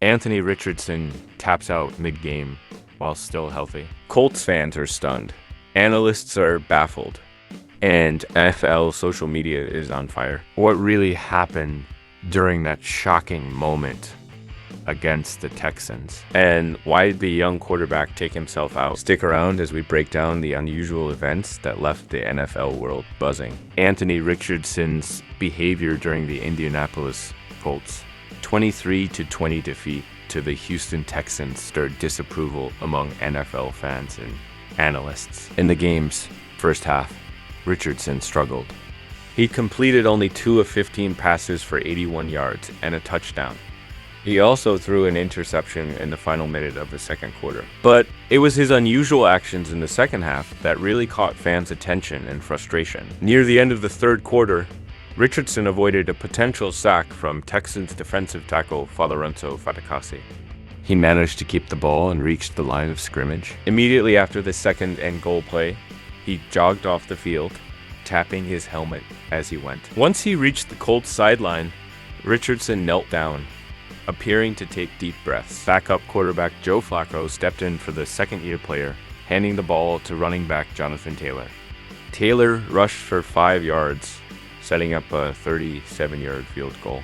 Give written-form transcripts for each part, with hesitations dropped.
Anthony Richardson taps out mid-game while still healthy. Colts fans are stunned. Analysts are baffled. And NFL social media is on fire. What really happened during that shocking moment against the Texans? And why did the young quarterback take himself out? Stick around as we break down the unusual events that left the NFL world buzzing. Anthony Richardson's behavior during the Indianapolis Colts 23-20 defeat to the Houston Texans stirred disapproval among NFL fans and analysts. In the game's first half, Richardson struggled. He completed only 2 of 15 passes for 81 yards and a touchdown. He also threw an interception in the final minute of the second quarter. But it was his unusual actions in the second half that really caught fans' attention and frustration. Near the end of the third quarter, Richardson avoided a potential sack from Texans defensive tackle Lorenzo Fatukasi. He managed to keep the ball and reached the line of scrimmage. Immediately after the second and goal play, he jogged off the field, tapping his helmet as he went. Once he reached the Colts sideline, Richardson knelt down, appearing to take deep breaths. Backup quarterback Joe Flacco stepped in for the second-year player, handing the ball to running back Jonathan Taylor. Taylor rushed for 5 yards, setting up a 37-yard field goal.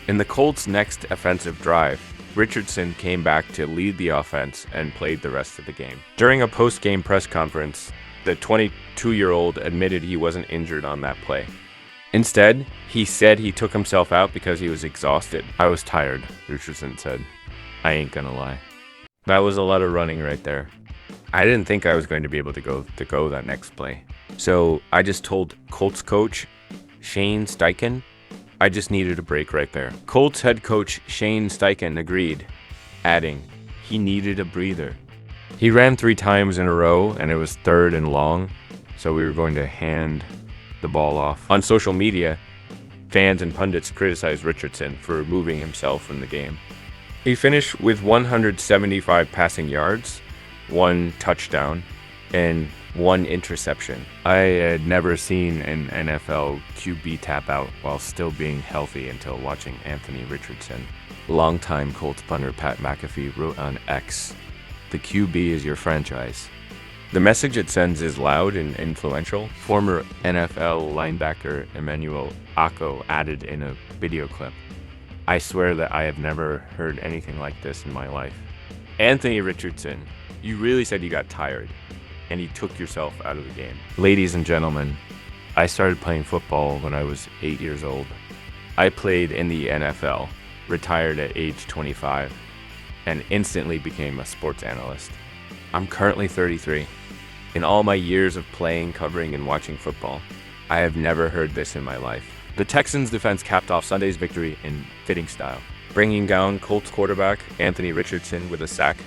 In the Colts' next offensive drive, Richardson came back to lead the offense and played the rest of the game. During a post-game press conference, the 22-year-old admitted he wasn't injured on that play. Instead, he said he took himself out because he was exhausted. "I was tired," Richardson said. "I ain't gonna lie." That was a lot of running right there. I didn't think I was going to be able to go that next play. So I just told Colts coach Shane Steichen I just needed a break right there. Colts head coach Shane Steichen agreed, adding, he needed a breather. He ran 3 times in a row, and it was third and long, so we were going to hand the ball off. On social media, fans and pundits criticized Richardson for removing himself from the game. He finished with 175 passing yards, 1 touchdown, and 1 interception. I had never seen an NFL QB tap out while still being healthy until watching Anthony Richardson. Longtime Colts punter Pat McAfee wrote on X, "The QB is your franchise." The message it sends is loud and influential. Former NFL linebacker Emmanuel Ako added in a video clip, "I swear that I have never heard anything like this in my life." Anthony Richardson, you really said you got tired, and you took yourself out of the game. Ladies and gentlemen, I started playing football when I was 8 years old. I played in the NFL, retired at age 25, and instantly became a sports analyst. I'm currently 33. In all my years of playing, covering, and watching football, I have never heard this in my life. The Texans defense capped off Sunday's victory in fitting style, bringing down Colts quarterback Anthony Richardson with a sack.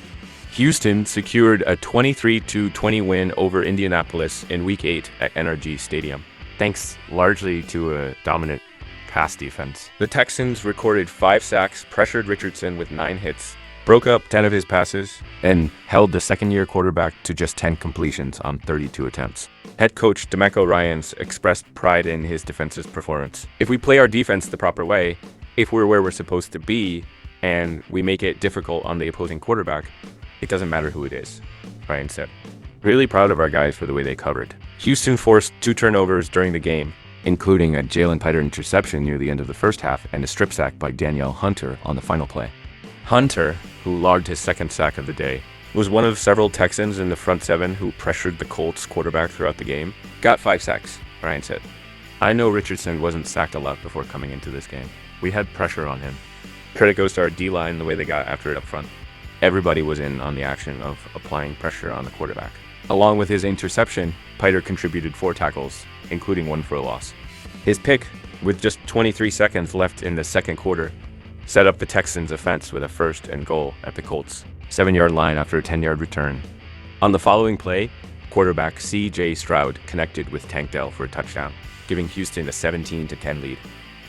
Houston secured a 23-20 win over Indianapolis in Week 8 at NRG Stadium, thanks largely to a dominant pass defense. The Texans recorded 5 sacks, pressured Richardson with 9 hits, broke up 10 of his passes, and held the second-year quarterback to just 10 completions on 32 attempts. Head coach DeMeco Ryans expressed pride in his defense's performance. "If we play our defense the proper way, if we're where we're supposed to be, and we make it difficult on the opposing quarterback, it doesn't matter who it is," Ryan said. "Really proud of our guys for the way they covered." Houston forced 2 turnovers during the game, including a Jalen Piter interception near the end of the first half and a strip sack by Danielle Hunter on the final play. Hunter, who logged his second sack of the day, was one of several Texans in the front 7 who pressured the Colts quarterback throughout the game. "Got 5 sacks, Ryan said. "I know Richardson wasn't sacked a lot before coming into this game. We had pressure on him. Credit goes to our D-line the way they got after it up front. Everybody was in on the action of applying pressure on the quarterback." Along with his interception, Piter contributed 4 tackles, including 1 for a loss. His pick, with just 23 seconds left in the second quarter, set up the Texans' offense with a 1st and goal at the Colts' 7-yard line after a 10-yard return. On the following play, quarterback C.J. Stroud connected with Tank Dell for a touchdown, giving Houston a 17-10 lead.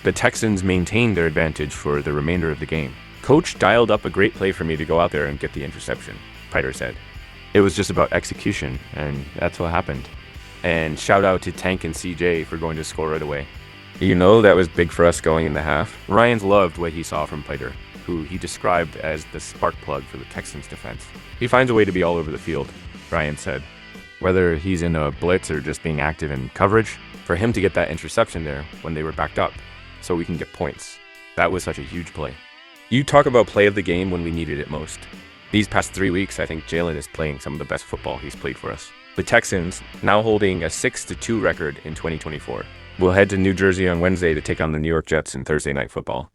The Texans maintained their advantage for the remainder of the game. "Coach dialed up a great play for me to go out there and get the interception," Piter said. "It was just about execution, and that's what happened. And shout out to Tank and CJ for going to score right away. You know, that was big for us going in the half." Ryans loved what he saw from Piter. who he described as the spark plug for the Texans defense. He finds a way to be all over the field, Ryan said. Whether he's in a blitz or just being active in coverage, for him to get that interception there when they were backed up so we can get points. That was such a huge play. You talk about play of the game when we needed it most. These past 3 weeks, I think Jalen is playing some of the best football he's played for us. The Texans now holding a 6-2 record in 2024. We'll head to New Jersey on Wednesday to take on the New York Jets in Thursday Night Football.